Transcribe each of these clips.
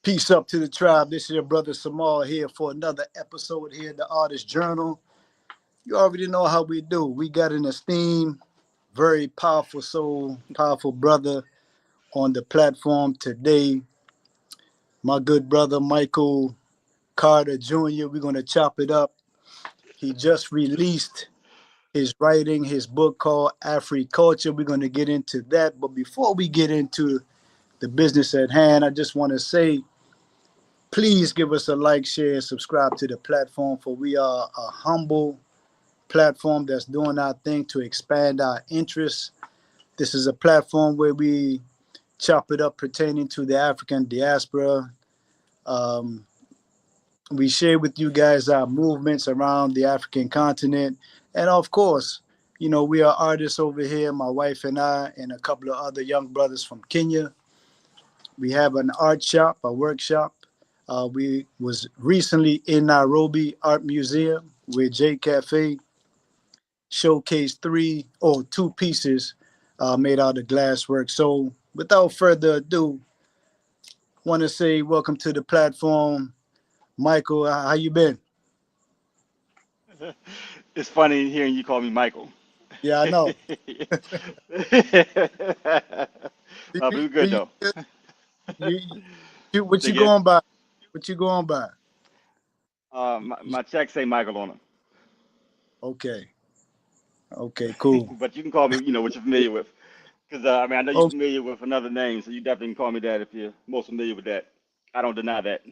Peace up to the tribe. This is your brother Samal here for another episode here in the Artist Journal. You already know how we do. We got an esteemed, very powerful soul, powerful brother on the platform today. My good brother Michael Carter Jr. We're going to chop it up. He just released his writing, his book called Africulture. We're going to get into that. But before we get into the business at hand, I just want to say, please give us a like, share, and subscribe to the platform, for we are a humble platform that's doing our thing to expand our interests. This is a platform where we chop it up pertaining to the African diaspora. Um, we share with you guys our movements around the African continent. And of course, we are artists over here, my wife and I, and a couple of other young brothers from Kenya. We have an art shop, a workshop. We was recently in Nairobi Art Museum where J Cafe showcased two pieces made out of glasswork. So without further ado, want to say welcome to the platform. Michael, how you been? It's funny hearing you call me Michael. Yeah, I know. No, but we're good though. You, what Say you again? going by? What you going by? My checks say Michael on them, Okay. Okay, cool. but you can call me, what you're familiar with. Because I know you're Oh, familiar with another name, so you definitely can call me that if you're most familiar with that. I don't deny that.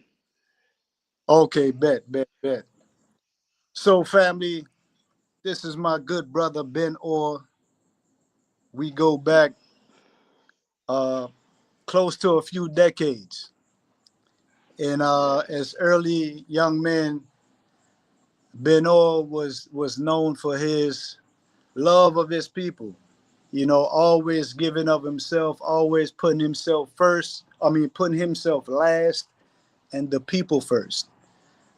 okay, bet. So family, this is my good brother Ben Orr. We go back uh close to a few decades. And Yeah. as early young men, Benoit was known for his love of his people. Always giving of himself, always putting himself first. Putting himself last, and the people first.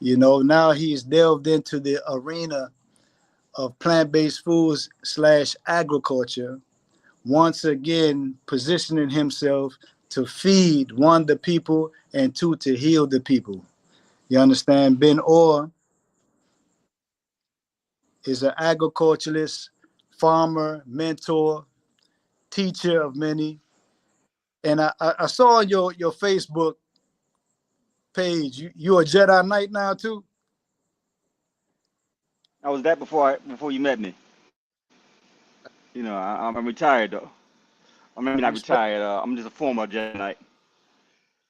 Now he's delved into the arena of plant-based foods slash agriculture, once again positioning himself to feed one the people and two to heal the people. You understand? Ben Orr is an agriculturalist, farmer, mentor, teacher of many. And I saw on your Facebook page, you a Jedi Knight now too? I was that before you met me. I'm retired though. I mean, not Respect. retired. I'm just a former Jedi Knight.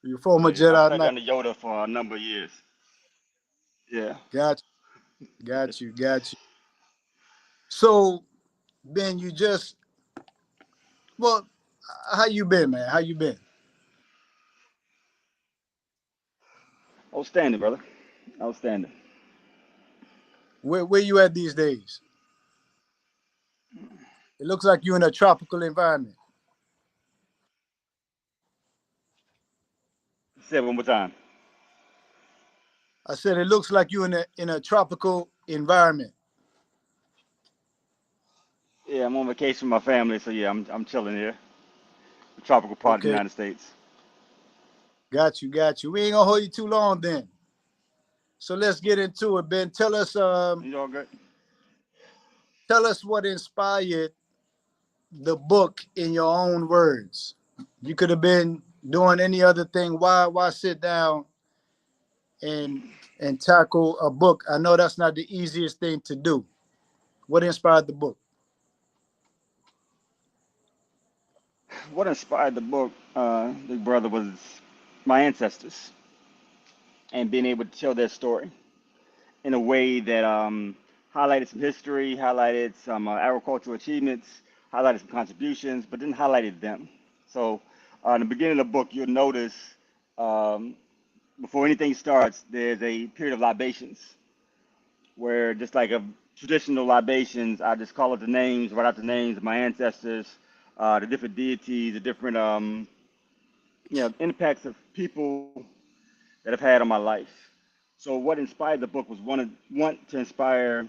You former Yeah, I Jedi studied Knight. under Yoda for a number of years. Yeah. Got you. So Ben, well, how you been, man? How you been? Outstanding, brother. Outstanding. Where you at these days? It looks like you're in a tropical environment. Say it one more time. I said it looks like you're in a tropical environment. Yeah, I'm on vacation with my family, so yeah, I'm chilling here. The tropical part of the Okay, United States. got you. We ain't gonna hold you too long then. So let's get into it, Ben. You all good? Tell us what inspired the book in your own words. You could have been doing any other thing. Why sit down and tackle a book? I know that's not the easiest thing to do. What inspired the book? What inspired the book, Big Brother, was my ancestors and being able to tell their story in a way that highlighted some history, highlighted some agricultural achievements, highlighted some contributions, but then highlighted them. So, in the beginning of the book, you'll notice um, before anything starts, there's a period of libations where, just like a traditional libations, I just call it the names, write out the names of my ancestors, the different deities, the different impacts of people that have had on my life. So what inspired the book was want to inspire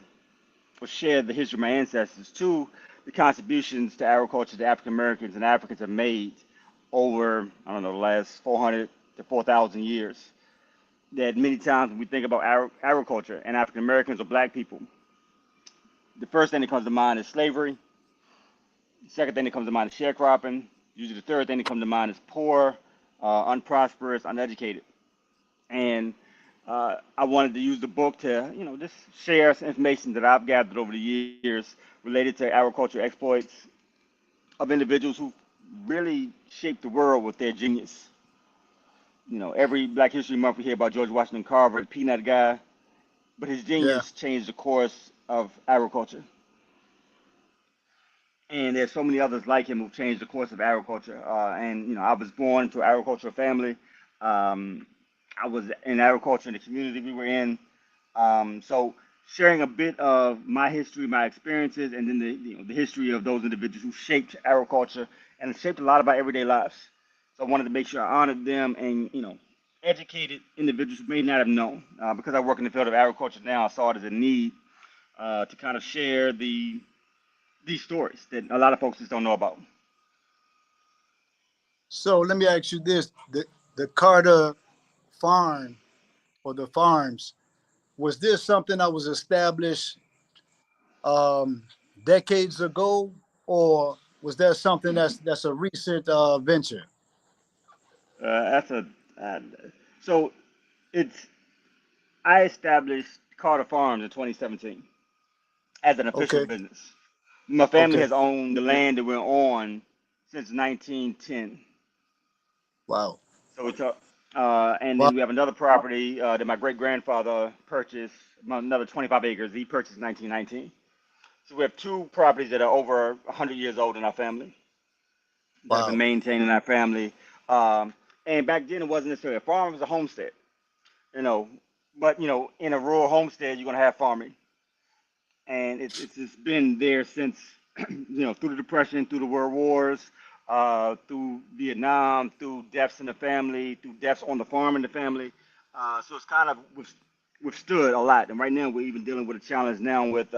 or share the history of my ancestors. Two, the contributions to agriculture the African Americans and Africans have made over, I don't know, the last 400, to 4,000 years. That many times when we think about agriculture and African Americans or black people, the first thing that comes to mind is slavery. The second thing that comes to mind is sharecropping. Usually the third thing that comes to mind is poor, unprosperous, uneducated. And I wanted to use the book to, just share some information that I've gathered over the years related to agricultural exploits of individuals who really shaped the world with their genius. Every Black History Month we hear about George Washington Carver, the peanut guy, but his Yeah. genius changed the course of agriculture. And there's so many others like him who've changed the course of agriculture. And I was born into an agricultural family. Um, I was in agriculture in the community we were in. So sharing a bit of my history, my experiences, and then the history of those individuals who shaped agriculture and shaped a lot of our everyday lives. So I wanted to make sure I honored them and educated individuals who may not have known. Because I work in the field of agriculture now, I saw it as a need to kind of share these stories that a lot of folks just don't know about. So let me ask you this: the Carter farm or the farms, was this something that was established um, decades ago, or was that something that's a recent venture? That's a uh, so it's I established Carter Farms in 2017 as an official Okay. business. My family Okay. has owned the land that we're on since 1910. Wow. So and Wow. then we have another property that my great grandfather purchased, another 25 acres. He purchased in 1919. So we have two properties that are over 100 years old in our family that have been Wow. maintained in our family. Um, and back then it wasn't necessarily a farm; it was a homestead. You know, but in a rural homestead, you're gonna have farming, and it's just been there since through the Depression, through the World Wars, through Vietnam, through deaths in the family, through deaths on the farm in the family. So it's kind of withstood a lot. And right now we're even dealing with a challenge now with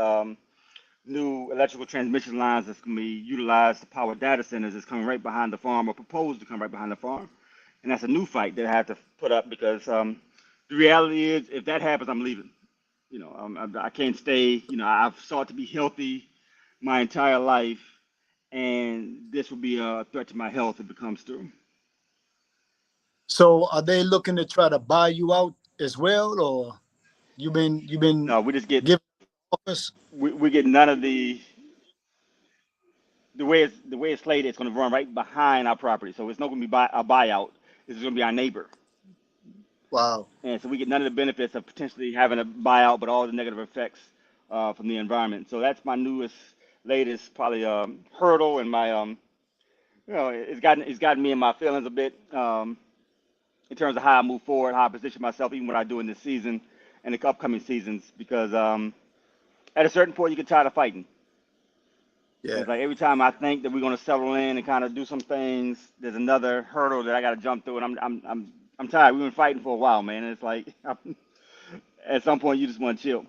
new electrical transmission lines that's going to be utilized to power data centers that's coming right behind the farm or proposed to come right behind the farm. And that's a new fight that I have to put up because the reality is if that happens, I'm leaving. I can't stay. I've sought to be healthy my entire life, and this will be a threat to my health if it comes through. So are they looking to try to buy you out as well, or you've been No, we just get given office? we get none of the way it's slated. It's going to run right behind our property, so it's not going to be a buyout. It's going to be our neighbor, Wow. and so we get none of the benefits of potentially having a buyout, but all the negative effects from the environment. So that's my newest, latest probably hurdle, and my it's gotten me in my feelings a bit in terms of how I move forward, how I position myself, even what I do in this season and the upcoming seasons, because at a certain point you get tired of fighting. And Yeah. it's like every time I think that we're going to settle in and kind of do some things, there's another hurdle that I got to jump through, and I'm tired. We've been fighting for a while, man. And it's like at some point you just want to chill.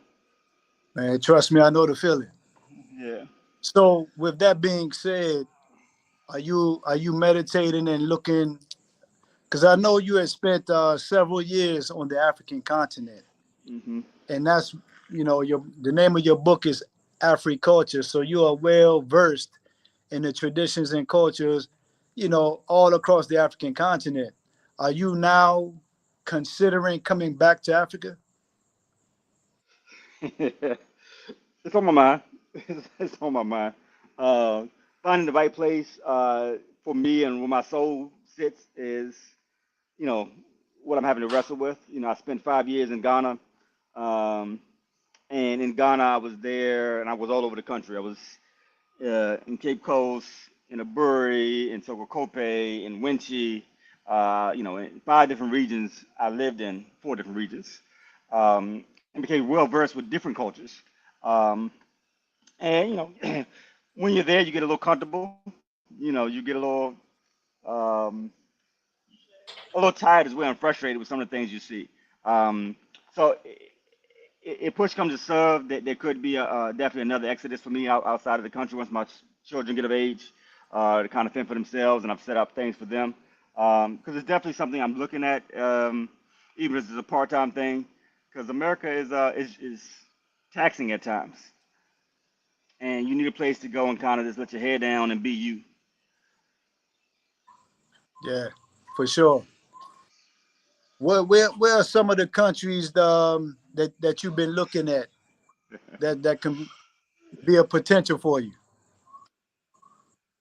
Man, trust me, I know the feeling. Yeah. So with that being said, are you meditating and looking? Because I know you had spent several years on the African continent, Hmm. and that's your the name of your book is Africulture. So you are well versed in the traditions and cultures, all across the African continent. Are you now considering coming back to Africa? It's on my mind. It's on my mind. Uh, Finding the right place for me and where my soul sits is, you know, what I'm having to wrestle with. I spent 5 years in Ghana, um, and in Ghana I was there, and I was all over the country. I was in Cape Coast, in Aburi, in Sokokope, in Winchi. In 5 different regions I lived in, 4 different regions, and became well versed with different cultures. Um, and when you're there, you get a little comfortable. You get um, a little tired as well and frustrated with some of the things you see. Um, so if push comes to shove, there could be definitely another exodus for me outside of the country once my children get of age to kind of fend for themselves, and I've set up things for them. Because it's definitely something I'm looking at, even as it's a part-time thing. Because America is taxing at times, and you need a place to go and kind of just let your head down and be you. Yeah, for sure. Where are some of the countries that you've been looking at that can be a potential for you?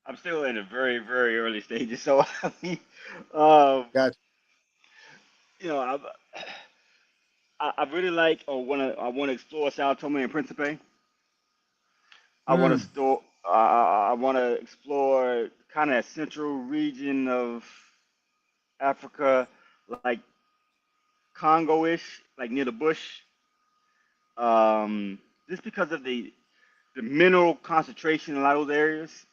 I'm still in the very, very early stages, so I mean, um, Got you know, I really like or I want to explore Sao Tome and Principe. I you. want to store. I want to explore kind of that central region of Africa, like Congo-ish, like near the bush. Um, just because of the mineral concentration in a lot of those areas.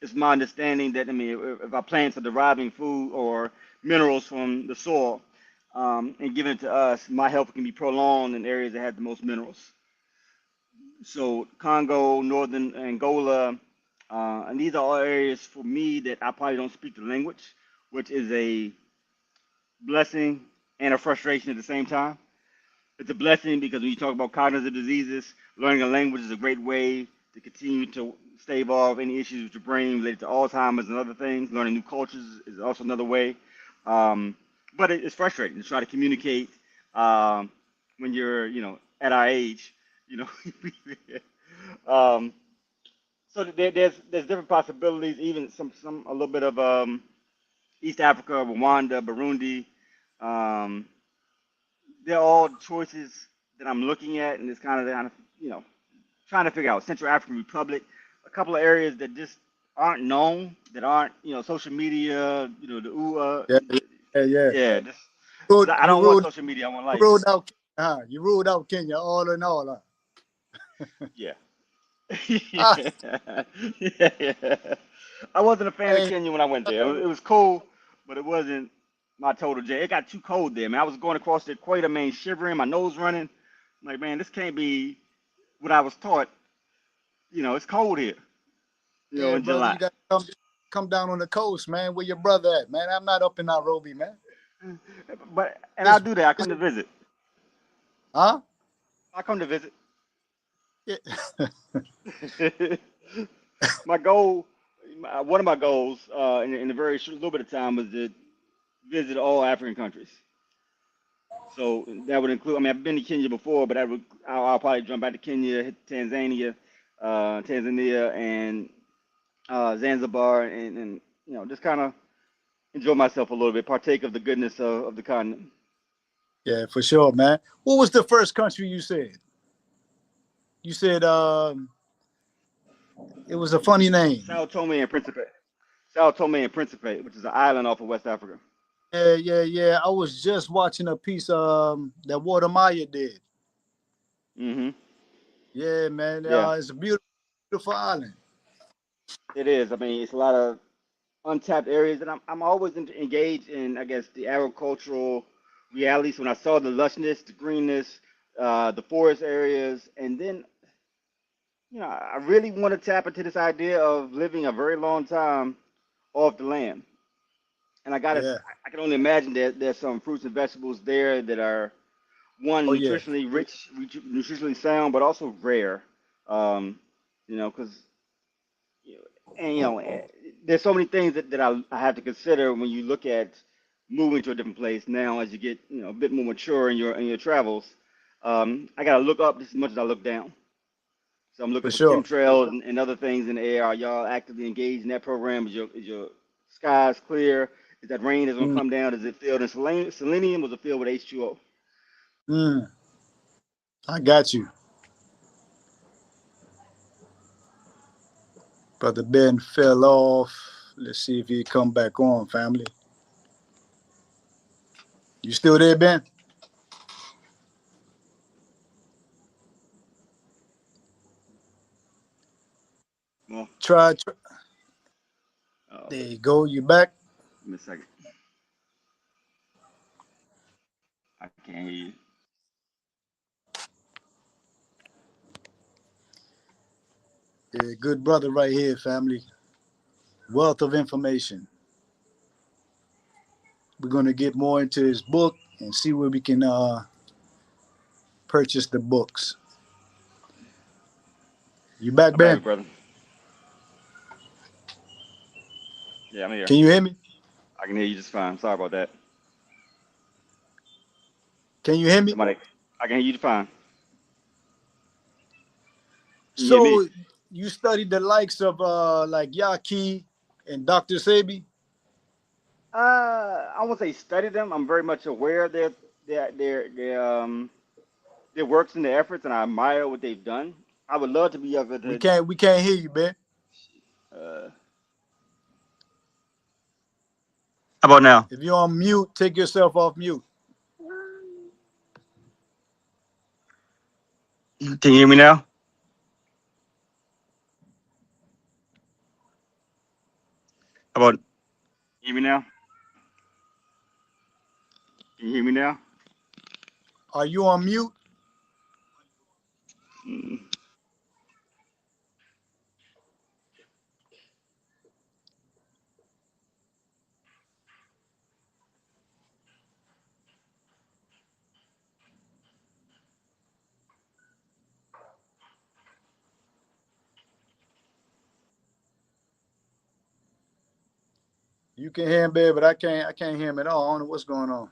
It's my understanding that, I mean, if our plants are deriving food or minerals from the soil, and giving it to us, my health can be prolonged in areas that have the most minerals. So Congo, Northern Angola, and these are all areas for me that I probably don't speak the language, which is a blessing and a frustration at the same time. It's a blessing because when you talk about cognitive diseases, learning a language is a great way to continue to stave off any issues with your brain related to Alzheimer's and other things. Learning new cultures is also another way. Um, but it's frustrating to try to communicate when you're, at our age, you know. um, so there's different possibilities, even some a little bit of East Africa, Rwanda, Burundi. Um, they're all choices that I'm looking at, and it's kind of trying to figure out Central African Republic, a couple of areas that just aren't known, that aren't social media, the Yeah, yeah, yeah. yeah, just Ruled, because I you don't want ruled social media, I want you life. ruled out Kenya, huh? You ruled out Kenya all in all, huh? Yeah. Ah, Yeah. Yeah. I wasn't a fan of hey, Kenya when I went there. It was cool, but it wasn't my total J. It got too cold there, man. I was going across the equator, man, shivering, my nose running. I'm like, man, this can't be what I was taught. It's cold here, yeah, in brother, July. you got to come down on the coast, man. Where your brother at, man? I'm not up in Nairobi, man. And I'll This, do that. I this come to visit. huh? I come to visit. Yeah, My goal, one of my goals, in a very short, little bit of time, was to visit all African countries. So that would include. I mean, I've been to Kenya before, but I'll probably jump back to Kenya, hit Tanzania, and Zanzibar, and just kind of enjoy myself a little bit, partake of the goodness of the continent. yeah, for sure, man. What was the first country you said? You said it was a funny name. Sao Tome and Principe. Sao Tome and Principe, which is an island off of West Africa. Yeah, yeah, yeah. I was just watching a piece that Water Maya did. Hmm. Yeah, man. Yeah, It's a beautiful, beautiful island. it is. I mean, it's a lot of untapped areas, and I'm always engaged in, I guess, the agricultural realities. When I saw the lushness, the greenness, the forest areas, and then I really want to tap into this idea of living a very long time off the land. And Yeah. I can only imagine that there's some fruits and vegetables there that are one Oh yeah, nutritionally rich, nutritionally sound, but also rare. Because you know, and there's so many things that I have to consider when you look at moving to a different place now as you get a bit more mature in your travels. I gotta look up just as much as I look down. So I'm for looking for sure. chemtrails and other things in the air. Are y'all actively engaged in that program? Is your skies clear? Is that rain is gonna Mm, come down? Is it filled in selenium? Was it filled with H2O? mm, I got you, brother. Ben fell off. Let's see if he come back on, family. You still there, Ben? Well, Try. oh, There you go. You back? give me a second. I can't hear you. Yeah, good brother right here, family. Wealth of information. We're going to get more into his book and see where we can purchase the books. You back, I'm back, Ben? brother. Yeah, I'm here. Can you hear me? I can hear you just fine. Sorry about that. Can you hear me? Somebody, I can hear you just fine. Can you hear me? So you studied the likes of like Yaki and Dr. Sabi? I won't say study them. I'm very much aware of their works and their efforts, and I admire what they've done. I would love to be able We to. can't we can't hear you, Ben. Uh, how about now? If you're on mute, take yourself off mute. Can you hear me now? How about? Can you hear me now? Can you hear me now? Are you on mute? Mm. You can hear him, Ben, but I can't hear him at all. I don't know what's going on.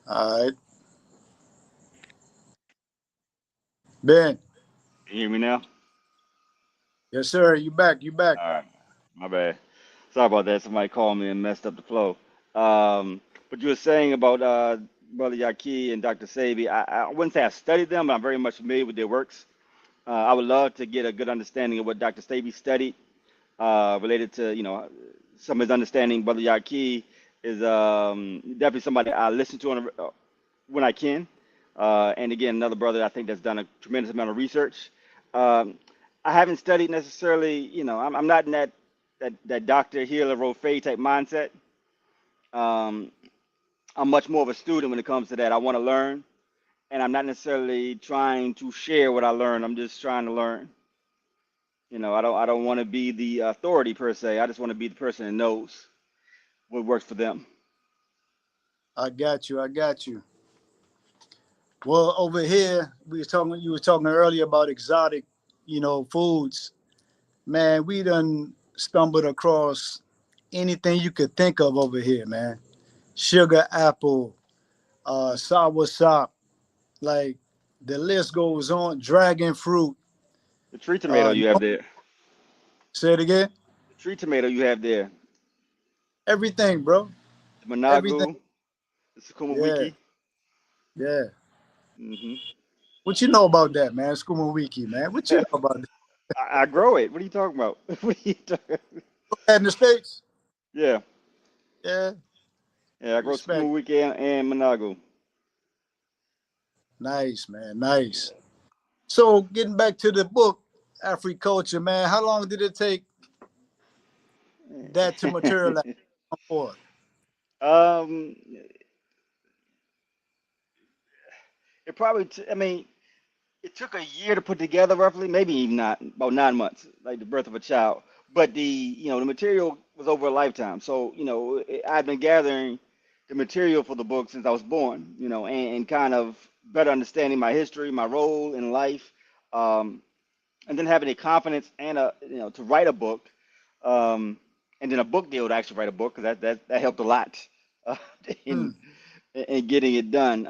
All right. Ben. Can you hear me now? Yes, sir. You back. You back. All right. My bad. Sorry about that. Somebody called me and messed up the flow. But you were saying about Brother Yaqui and Dr. Sabi. I wouldn't say I studied them, but I'm very much familiar with their works. I would love to get a good understanding of what Dr. Sabi studied related to, some of his understanding. Brother Yaqui is definitely somebody I listen to when I can. And again, another brother I think that's done a tremendous amount of research. Um, I haven't studied necessarily, I'm not in that Dr. Healer Rofe type mindset. Um, I'm much more of a student when it comes to that. I want to learn, and I'm not necessarily trying to share what I learn. I'm just trying to learn. I don't want to be the authority per se. I just want to be the person that knows what works for them. I got you. I got you. Well, over here, we was talking. You were talking earlier about exotic, foods. Man, we done stumbled across anything you could think of over here, man. Sugar apple, sour sop, like the list goes on. Dragon fruit. The tree tomato you have No, there. say it again. The tree tomato you have there. Everything, bro. The Everything. managu, the sukuma Yeah, wiki. yeah. Hmm. What you know about that, man? Skuma Wiki, man. What you know about that? I grow it. What are you talking about? What are you talking? In the States? Yeah, Yeah. yeah. I grow Respect. sukuma wiki and managu. Nice, man. Nice. So getting back to the book, Africulture, man, how long did it take that to materialize come forth? um, it probably. I mean, it took a year to put together, roughly, maybe even not about 9 months, like the birth of a child. But the material was over a lifetime. So I've been gathering the material for the book since I was born. And kind of better understanding my history, my role in life, um, and then having the confidence and to write a book, um, and then a book deal to actually write a book because that helped a lot uh, Hmm. in in getting it done.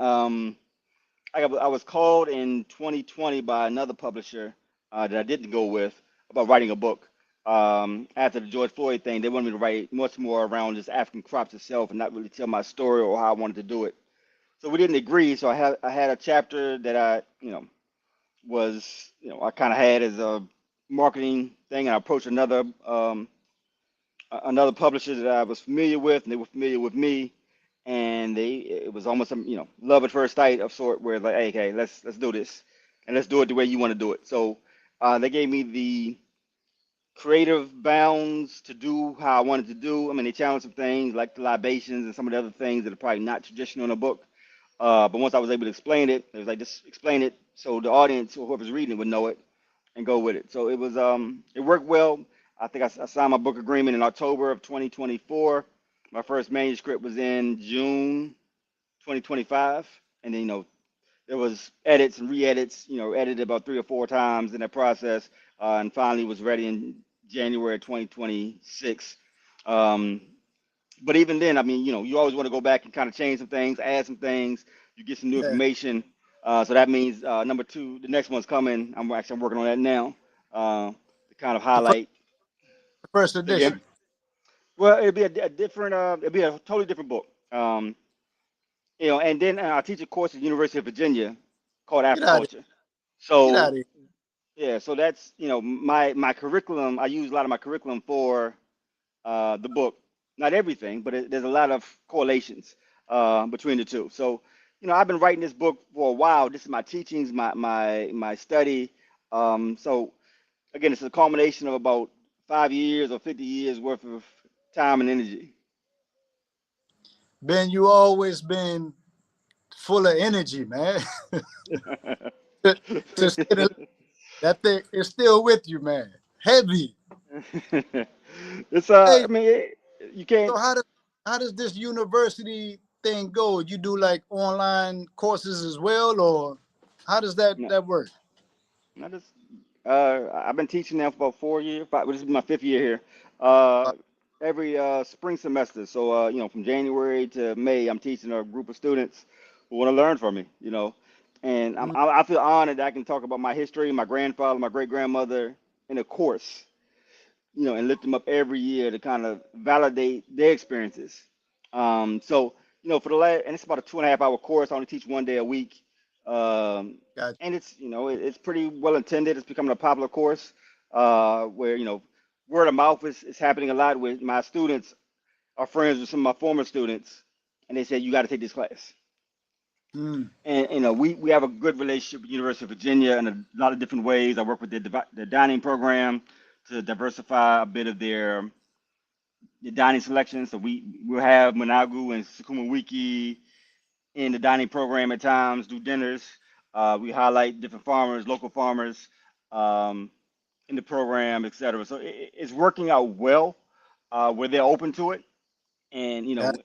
I was called in 2020 by another publisher that I didn't go with about writing a book. After the George Floyd thing, they wanted me to write much more around just African crops itself and not really tell my story or how I wanted to do it. So we didn't agree. So I had a chapter that I kind of had as a marketing thing, and I approached another publisher that I was familiar with, and they were familiar with me, and it was almost some love at first sight of sort where like, hey, okay, let's do this, and let's do it the way you want to do it. So they gave me creative bounds to do how I wanted to do. I mean, they challenged some things like the libations and some of the other things that are probably not traditional in a book. But once I was able to explain it, it was like just explain it so the audience or whoever's reading it would know it and go with it. So it worked well. I think I signed my book agreement in October of 2024. My first manuscript was in June 2025, and then there was edits and re-edits. Edited about 3 or 4 times in that process, and finally was ready in January 2026. Um, but even then, I mean, you always want to go back and kind of change some things, add some things. You get some new Yeah. information. So that means number two, the next one's coming. I'm working on that now to kind of The first, highlight. the first So again, edition. well, it'd be a different, it'd be a totally different book. And then I teach a course at the University of Virginia called Get out of Afroculture. Get out of So here. yeah, so that's my curriculum. I use a lot of my curriculum for the book. Not everything, but there's a lot of correlations between the two. So I've been writing this book for a while. This is my teachings, my study. So again, it's a culmination of about 5 years or 50 years worth of time and energy. Ben, you always been full of energy, man. to, to say that thing is still with you, man. Heavy. It's Hey, I mean, you can't. so how does this university thing go? You do like online courses as well, or how does that No, that work? I just I've been teaching now for about 4 years. This is my 5th year here. Uh, Uh, every spring semester. So from January to May, I'm teaching a group of students who want to learn from me. And mm, I feel honored that I can talk about my history, my grandfather, my great grandmother in a course. And lift them up every year to kind of validate their experiences. So, for the last, and it's about a 2.5 hour course. I only teach one day a week. Um, got and it's pretty well intended. It's becoming a popular course where, word of mouth is happening a lot with my students are friends with some of my former students. And they said, you got to take this class. mm, And, we have a good relationship with University of Virginia in a lot of different ways. I work with the dining program to diversify a bit of the dining selection. So we'll have Managu and Sukuma Wiki in the dining program at times, do dinners. We highlight different farmers, local farmers um, in the program, et cetera. So it's working out well where they're open to it. And, got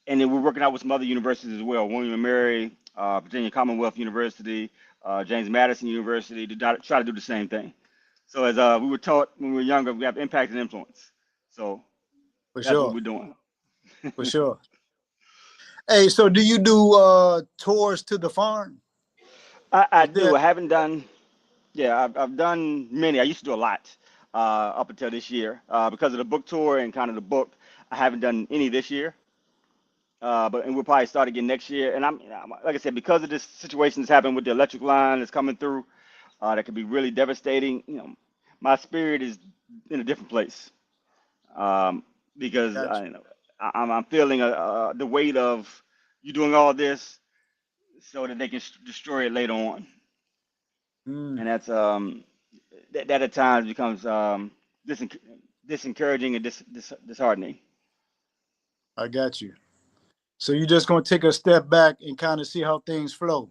and then we're working out with some other universities as well. William and Mary, Virginia Commonwealth University, James Madison University, to try to do the same thing. So as we were taught when we were younger, we have impact and influence. So for that's what sure, we're doing. for sure. Hey, so do you do tours to the farm? I Is do. there I haven't done. Yeah, I've done many. I used to do a lot up until this year because of the book tour and kind of the book. I haven't done any this year, and we'll probably start again next year. And like I said, because of this situation that's happened with the electric line that's coming through, that could be really devastating. My spirit is in a different place um, because got I'm feeling the weight of you doing all this so that they can destroy it later on. you? Mm, And that at times becomes disencouraging and disheartening. I got you. So you're just gonna take a step back and kind of see how things flow.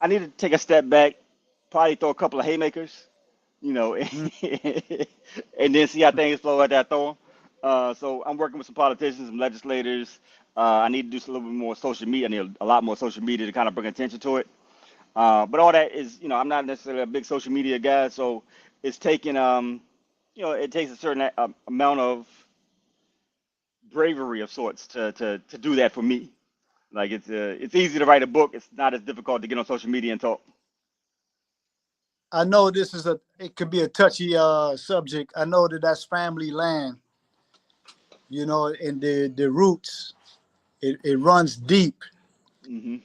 I need to take a step back, probably throw a couple of haymakers, Mm, and then see how things flow after I throw them. So I'm working with some politicians, some legislators. I need to do a little bit more social media. I need a lot more social media to kind of bring attention to it. But all that is, I'm not necessarily a big social media guy, so it's taking, it takes a certain amount of bravery of sorts to do that for me. Like it's easy to write a book. It's not as difficult to get on social media and talk. I know this is it could be a touchy subject. I know that that's family land, and the roots it runs deep. Hmm.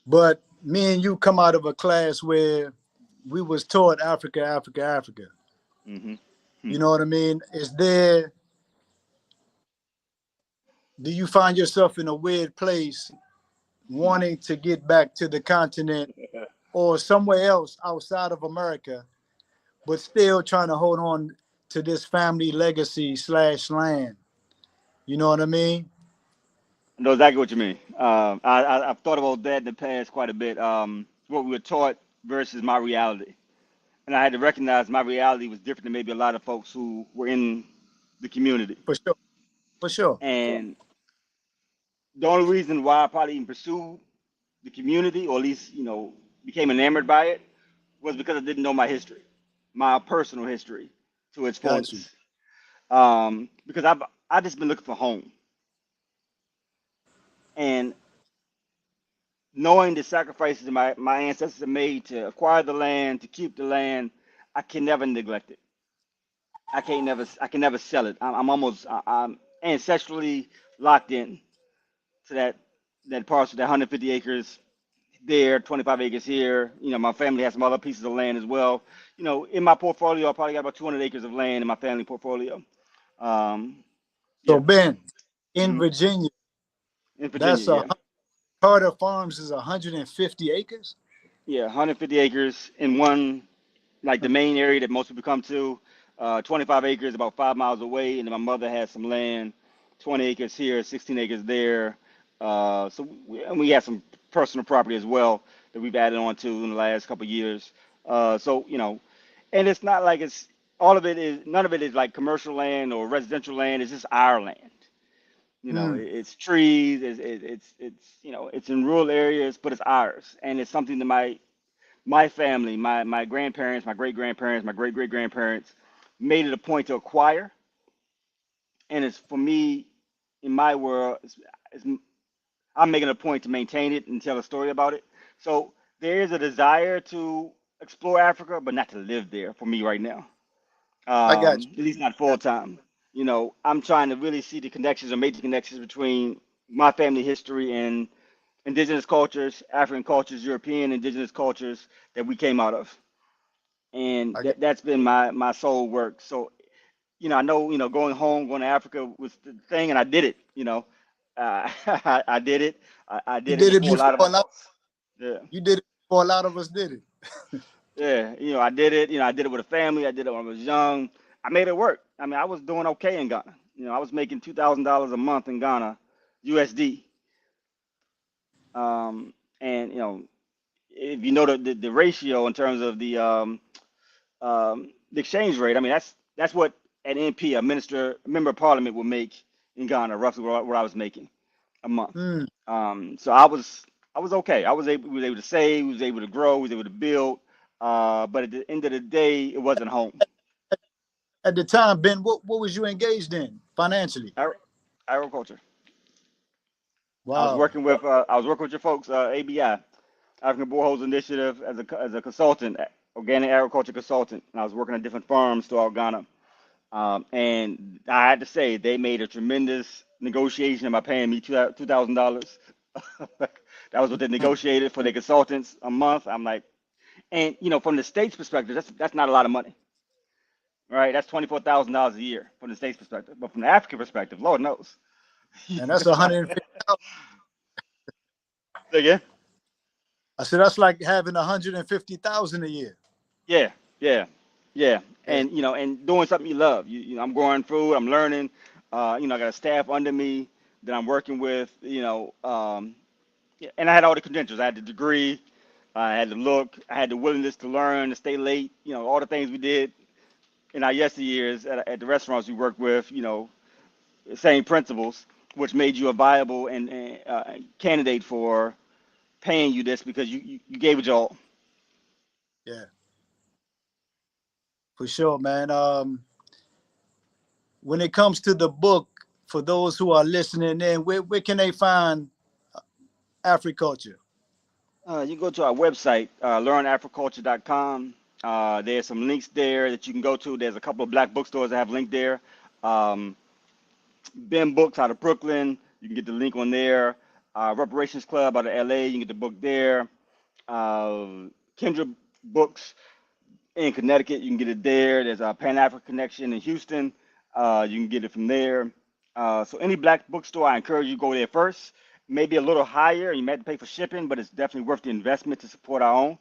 But me and you come out of a class where we was taught Africa, Africa, Africa. Hmm. You know what I mean? Do you find yourself in a weird place wanting to get back to the continent or somewhere else outside of America but still trying to hold on to this family legacy slash land. You know what I mean? I know exactly what you mean. I've thought about that in the past quite a bit. What we were taught versus my reality, and I had to recognize my reality was different than maybe a lot of folks who were in the community. For sure. For sure. And the only reason why I probably even pursued the community, or at least became enamored by it, was because I didn't know my history, my personal history, to its Got you. fullness. Because I just been looking for home, and knowing the sacrifices that my ancestors have made to acquire the land, to keep the land, I can never neglect it. I can never sell it. I'm ancestrally locked in to that parcel, that 150 acres there, 25 acres here. My family has some other pieces of land as well. In my portfolio, I probably got about 200 acres of land in my family portfolio. Um, So yeah. Ben, in hmm Virginia, In Virginia, that's a yeah. Carter Farms is 150 acres. Yeah, 150 acres in one, like the main area that most people come to. 25 acres about 5 miles away, and then my mother has some land, 20 acres here, 16 acres there. And we have some personal property as well that we've added on to in the last couple of years. And it's not like it's all of it is none of it is like commercial land or residential land. It's just our land. Hmm. It's trees. It's in rural areas, but it's ours, and it's something that my family, my grandparents, my great grandparents, my great great grandparents made it a point to acquire, and it's for me in my world. I'm making a point to maintain it and tell a story about it. So there is a desire to explore Africa, but not to live there for me right now. I got you. At least not I full got time. I'm trying to really see the connections or major connections between my family history and indigenous cultures, African cultures, European indigenous cultures that we came out of, and I got that's been my soul work. So I know going home, going to Africa was the thing, and I did it. I did it. I you did it did it before a before lot of a my lot. folks. Yeah, You did it before a lot of us did it. yeah. I did it. I did it with a family. I did it when I was young. I made it work. I mean, I was doing okay in Ghana. I was making $2,000 a month in Ghana, USD. And if you know the ratio in terms of the exchange rate. I mean, that's what an MP, a member of parliament, would make in Ghana, roughly what I was making a month. Hmm. So I was okay. We was able to save, we was able to grow, we was able to build. But at the end of the day, it wasn't home. At the time, Ben, what was you engaged in financially? Agri- Agriculture. Wow. I was working with your folks, ABI, African Boreholes Initiative, as a consultant, organic agriculture consultant. And I was working on different farms throughout Ghana. And I had to say, they made a tremendous negotiation by paying me $2,000. That was what they Man, negotiated for their consultants a month. I'm like, and from the state's perspective, that's not a lot of money, right? That's $24,000 a year from the state's perspective. But from the African perspective, Lord knows. and that's 150,000. Say again? I said that's like having 150,000 a year. Yeah, yeah, yeah. Yeah. And doing something you love. I'm growing food. I'm learning. I got a staff under me that I'm working with. Yeah, and I had all the credentials. I had the degree, I had the look, I had the willingness to learn, to stay late. All the things we did in our yesteryears at the restaurants we worked with. The same principles, which made you a viable and candidate for paying you this because you gave it your all. Yeah, for sure, man. When it comes to the book, for those who are listening in, where can they find Africulture? You can go to our website, learnafriculture.com. There's some links there that you can go to. There's a couple of black bookstores that have linked there. Um, Ben Books out of Brooklyn. You can get the link on there. Reparations Club out of LA. You can get the book there. Uh, Kendra Books in Connecticut. You can get it there. There's a Pan African Connection in Houston. You can get it from there. So any black bookstore, I encourage you to go there first. Maybe a little higher. You may have to pay for shipping, but it's definitely worth the investment to support our own.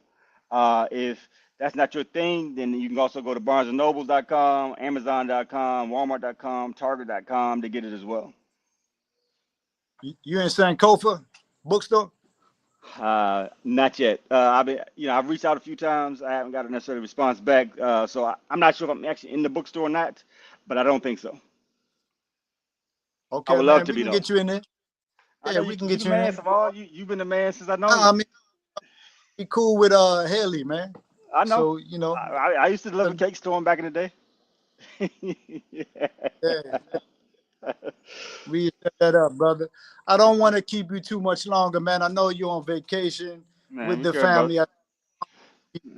If that's not your thing, then you can also go to barnesandnobles.com, amazon.com, walmart.com, target.com to get it as well. You in Sankofa bookstore? Not yet. I've reached out a few times. I haven't got a necessary response back. So I'm not sure if I'm actually in the bookstore or not, but I don't think so. I Okay, would love man, to we be can though. get you in there. I Yeah, know we can you get the you in man, there. Saval. You've been the man since I known I you. mean, be cool with Haley, man. I know. So I used to live a cake storm back in the day. yeah, we set that up, brother. I don't want to keep you too much longer, man. I know you're on vacation Man, with we the care about family. I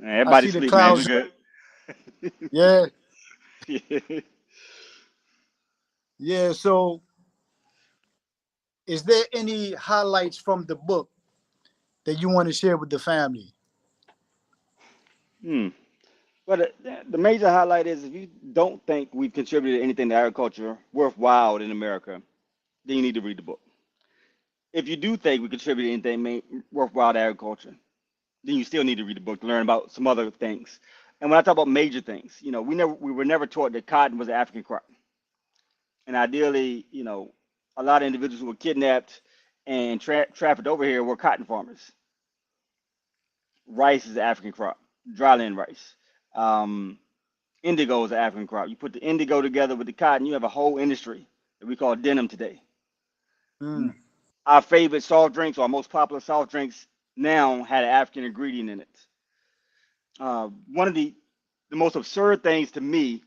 everybody see the sleep, man. We clouds. good. Yeah, yeah. So, is there any highlights from the book that you want to share with the family? Hmm. But the major highlight is if you don't think we've contributed anything to agriculture worthwhile in America, then you need to read the book. If you do think we contributed anything worthwhile to agriculture, then you still need to read the book to learn about some other things. And when I talk about major things, we were never taught that cotton was an African crop. And ideally, a lot of individuals who were kidnapped and trafficked over here were cotton farmers. Rice is an African crop, dryland rice. Um, Indigo is an African crop. You put the indigo together with the cotton, you have a whole industry that we call denim today. Mm, Our favorite soft drinks, or our most popular soft drinks now, had an African ingredient in it. One of the most absurd things to me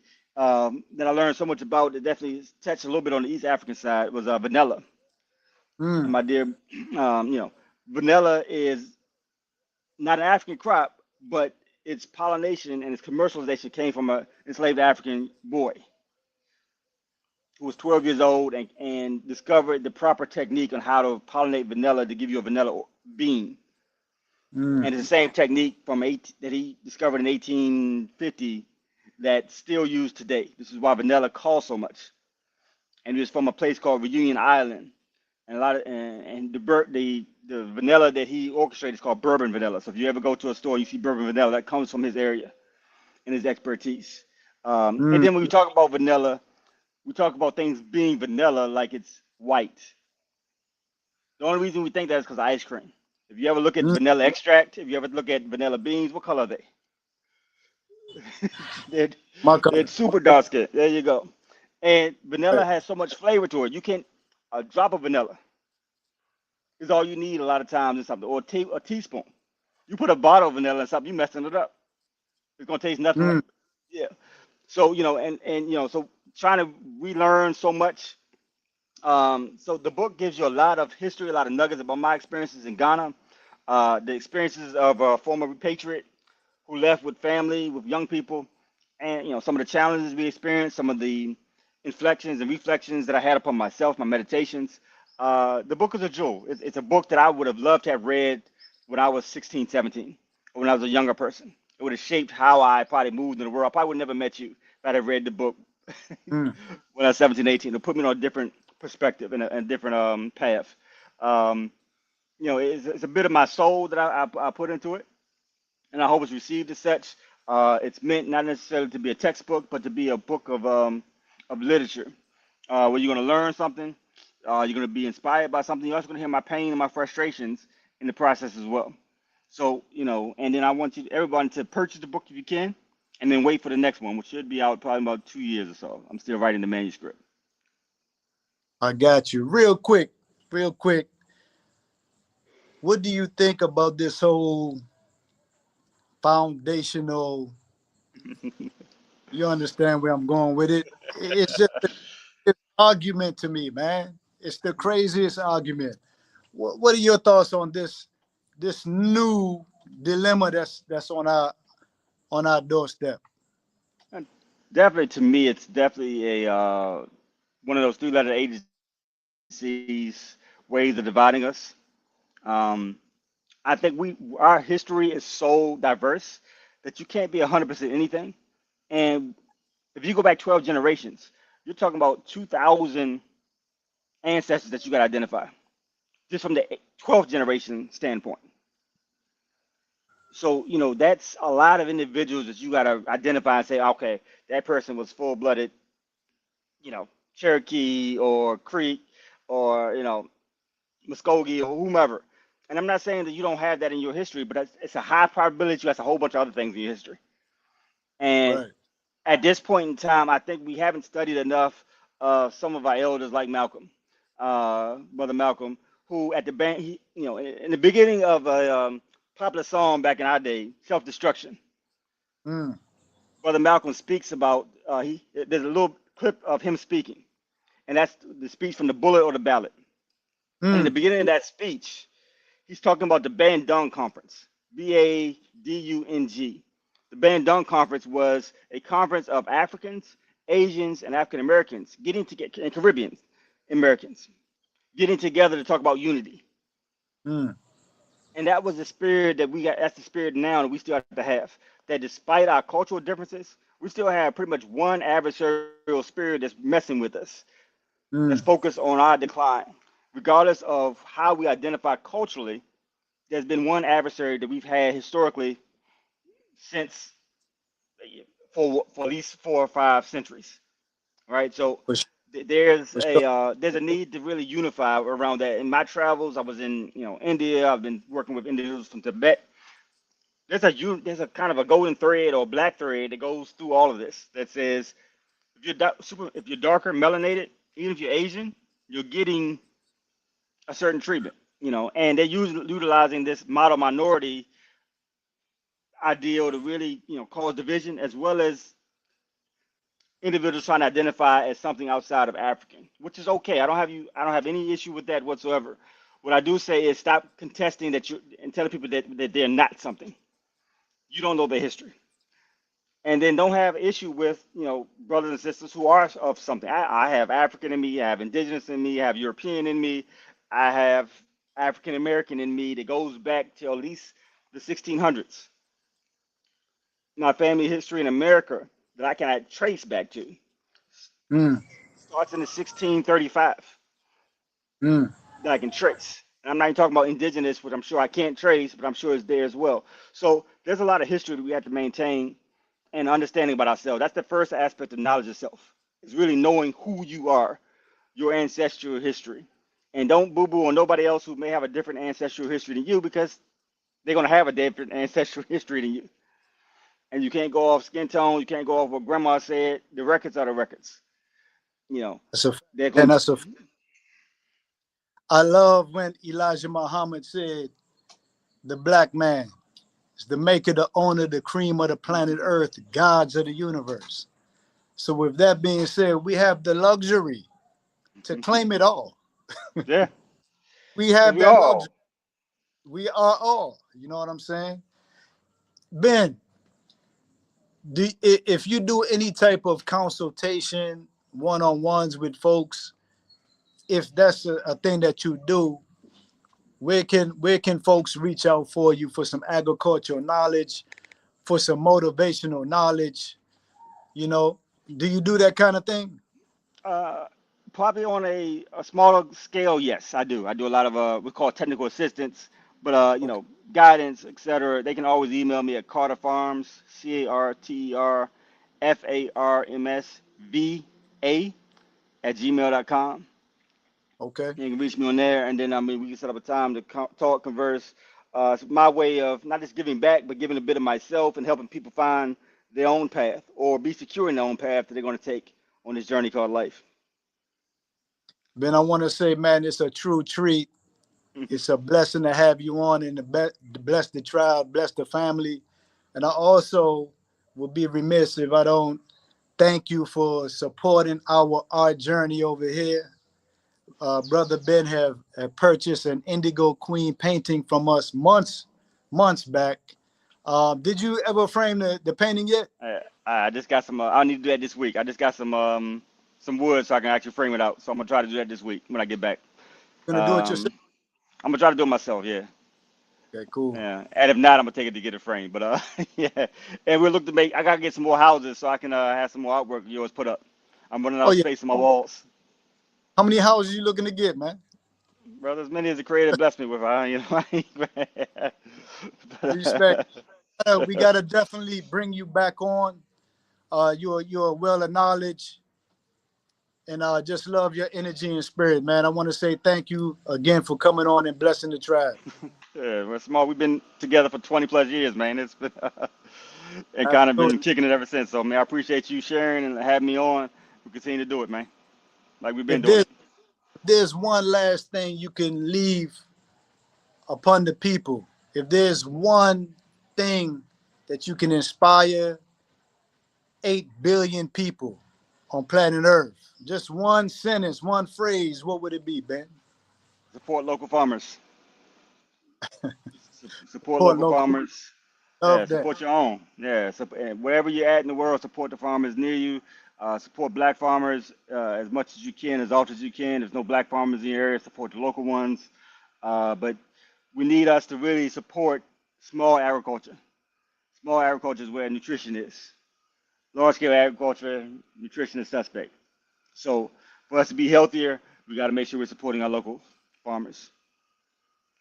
that I learned so much about that definitely touched a little bit on the East African side was vanilla. And mm, my dear, vanilla is not an African crop, but its pollination and its commercialization came from an enslaved African boy who was 12 years old and discovered the proper technique on how to pollinate vanilla to give you a vanilla bean. mm, And it's the same technique that he discovered in 1850 that's still used today. This is why vanilla costs so much. And it was from a place called Reunion Island. And a lot of and the vanilla that he orchestrated is called bourbon vanilla. So if you ever go to a store and you see bourbon vanilla, that comes from his area and his expertise. And mm, then when we talk about vanilla, we talk about things being vanilla like it's white. The only reason we think that is because of ice cream. If you ever look at mm. vanilla extract, if you ever look at vanilla beans, what color are they? they're, My they're color. super dark skin. There you go. And vanilla Right. has so much flavor to it. You can a drop of vanilla is all you need a lot of times in something, or a teaspoon. You put a bottle of vanilla in something, you messing it up. It's gonna taste nothing like Mm, yeah. So so trying to relearn so much. So the book gives you a lot of history, a lot of nuggets about my experiences in Ghana, the experiences of a former repatriate who left with family, with young people, and some of the challenges we experienced, some of the inflections and reflections that I had upon myself, my meditations. The book is a jewel. It's a book that I would have loved to have read when I was 16, 17, or when I was a younger person. It would have shaped how I probably moved in the world. I probably would have never met you if I'd have read the book mm. when I was 17, 18. It put me on a different perspective and a different path. Um, it's a bit of my soul that I put into it, and I hope it's received as such. It's meant not necessarily to be a textbook, but to be a book of literature, where you're going to learn something, you're going to be inspired by something. You're also going to hear my pain and my frustrations in the process as well. So and then I want everyone to purchase the book if you can, and then wait for the next one, which should be out probably about 2 years or so. I'm still writing the manuscript. I got you. Real quick, real quick. What do you think about this whole foundational? You understand where I'm going with it? It's just an argument to me, man. It's the craziest argument. What are your thoughts on this new dilemma that's on our doorstep? And definitely, to me, it's definitely a one of those three-letter agencies' ways of dividing us. Um, I think our history is so diverse that you can't be 100% anything. And if you go back 12 generations, you're talking about 2,000 ancestors that you got to identify just from the 12th generation standpoint. So, that's a lot of individuals that you got to identify and say, okay, that person was full blooded, Cherokee or Creek or, Muskogee or whomever. And I'm not saying that you don't have that in your history, but it's a high probability you have a whole bunch of other things in your history. And Right. at this point in time, I think we haven't studied enough of some of our elders like Malcolm, Brother Malcolm, who at the band, in the beginning of a popular song back in our day, Self Destruction, Mm. Brother Malcolm speaks about, there's a little clip of him speaking, and that's the speech from the Bullet or the Ballot. And in the Mm. beginning of that speech, he's talking about the Bandung Conference, Badung. The Bandung Conference was a conference of Africans, Asians, and African Americans getting together, and Caribbean Americans getting together to talk about unity. Mm. And that was the spirit that we got. That's the spirit now that we still have to have. That despite our cultural differences, we still have pretty much one adversarial spirit that's messing with us, that's Mm. focused on our decline. Regardless of how we identify culturally, there's been one adversary that we've had historically since for at least 4 or 5 centuries, right? So For, su- for sure. there's a need to really unify around that. In my travels, I was in India. I've been working with individuals from Tibet. There's a kind of a golden thread or black thread that goes through all of this that says if you're darker melanated, even if you're Asian, you're getting a certain treatment, and they're utilizing this model minority ideal to really cause division as well as individuals trying to identify as something outside of African, which is okay. I don't have any issue with that whatsoever. What I do say is stop contesting that you and telling people that they're not something. You don't know their history. And then don't have issue with brothers and sisters who are of something. I have African in me, I have indigenous in me, I have European in me, I have African American in me that goes back to at least the 1600s. My family history in America that I can trace back to Mm. starts in the 1635 Mm. that I can trace. And I'm not even talking about indigenous, which I'm sure I can't trace, but I'm sure it's there as well. So there's a lot of history that we have to maintain and understanding about ourselves. That's the first aspect of knowledge of self. Is really knowing who you are, your ancestral history. And don't boo boo on nobody else who may have a different ancestral history than you because they're going to have a different ancestral history than you. And you can't go off skin tone. You can't go off what grandma said. The records are the records. You know, That's a they're and going that's a. I love when Elijah Muhammad said, "The black man is the maker, the owner, the cream of the planet Earth, gods of the universe." So, with that being said, we have the luxury to to. claim it all. Yeah, We because have we that luxury. all. We are all. You know what I'm saying? Ben, if you do any type of consultation, one-on-ones with folks, if that's a thing that you do, where can folks reach out for you for some agricultural knowledge, for some motivational knowledge? You know, do you do that kind of thing? Uh, Probably on a smaller scale, yes, I do. I do a lot of we call technical assistance, but Okay. guidance, etc. They can always email me at Carter Farms, CarterFarmsVA at gmail.com. Okay. You can reach me on there, and then we can set up a time to talk, converse. It's my way of not just giving back, but giving a bit of myself and helping people find their own path or be secure in their own path that they're going to take on this journey called life. Ben, I want to say, man, it's a true treat. It's a blessing to have you on and to bless the tribe, bless the family. And I also would be remiss if I don't thank you for supporting our art journey over here. Brother Ben have purchased an Indigo Queen painting from us months back. Did you ever frame the painting yet? I just got some. I need to do that this week. I just got some wood so I can actually frame it out. So I'm gonna try to do that this week when I get back. Gonna do it yourself? Um, I'm gonna try to do it myself. Yeah, Okay, cool. yeah. And if not, I'm gonna take it to get it framed. But yeah. And we'll look to make. I gotta get some more houses so I can have some more artwork of yours put up. I'm running out Oh of yeah. space on my walls. How many houses you looking to get, man? Brother, as many as the Creator blessed me with, Respect. We gotta definitely bring you back on. You're well of knowledge, and just love your energy and spirit, man. I want to say thank you again for coming on and blessing the tribe. Yeah, we're small. We've been together for 20 plus years, man. It's been and kind of been Absolutely. kicking it ever since. So, man, I appreciate you sharing and having me on. We continue to do it, man, like we've been If doing it. there's one last thing you can leave upon the people, if there's one thing that you can inspire 8 billion people on planet Earth, just one sentence, one phrase, what would it be, Ben? Support local farmers. Support Support local local. farmers. Yeah, Love that. support your own. Yeah, and wherever you're at in the world, support the farmers near you. Support black farmers as much as you can, as often as you can. If there's no black farmers in your area, support the local ones. But we need us to really support small agriculture. Small agriculture is where nutrition is. Large scale agriculture, nutrition is suspect. So for us to be healthier, we got to make sure we're supporting our local farmers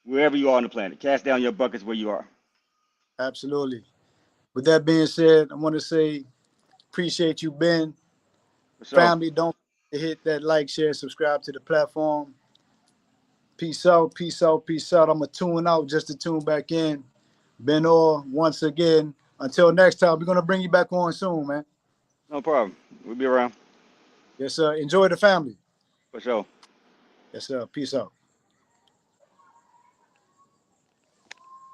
wherever you are on the planet. Cast down your buckets where you are. Absolutely. With that being said, I want to say appreciate you, Ben. For sure. Family, don't forget to hit that like, share, subscribe to the platform. Peace out, peace out, peace out. I'm going to tune out just to tune back in. Ben Orr, once again. Until next time, we're going to bring you back on soon, man. No problem. We'll be around. Yes, sir. Enjoy the family. For sure. Yes, sir. Peace out.